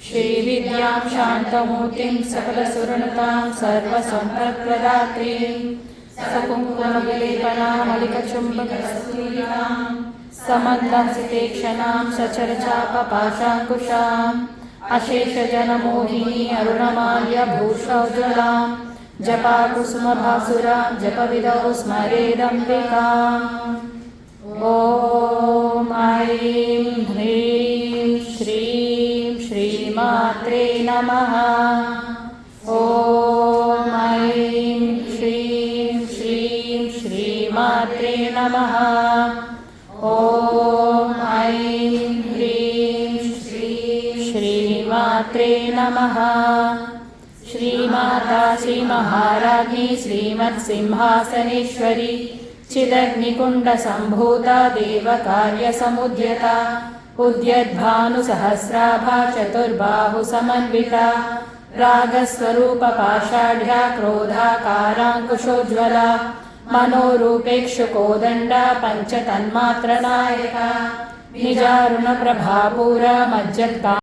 श्रीविद्यां शान्तमूर्तिं सकलसुरनुतां सर्वसम्पत्प्रदात्रीं सकुङ्कुमविलेपनामलिकचुम्बकस्तूलिकां समन्दासितेक्षणां सचरचापपाशाङ्कुशाम् अशेषजनमोहिनी अरुणमाल्यभूषोज्ज्वलां जपाकुसुमभासुरां जपविदौ स्मरेदम्बिकाम्। ॐ ऐं ह्रीं श्रीं श्रीमात्रे नमः। ॐ ऐं श्रीं श्रीं श्रीमात्रे नमः। ॐ ऐं ह्रीं श्रीं श्रीमात्रे नमः। श्रीमाता श्रीमहाराज्ञी श्रीमत्सिंहासनेश्वरी चिदग्निकुण्डसम्भूता देवकार्यसमुद्यता उद्यद्भानुसहस्राभा चतुर्बाहुसमन्विता रागस्वरूपपाषाढ्या क्रोधाकाराङ्कुशोज्ज्वला मनोरूपेक्षुकोदण्डा पञ्चतन्मात्रनायका निजारुणप्रभापूरा मज्जत्का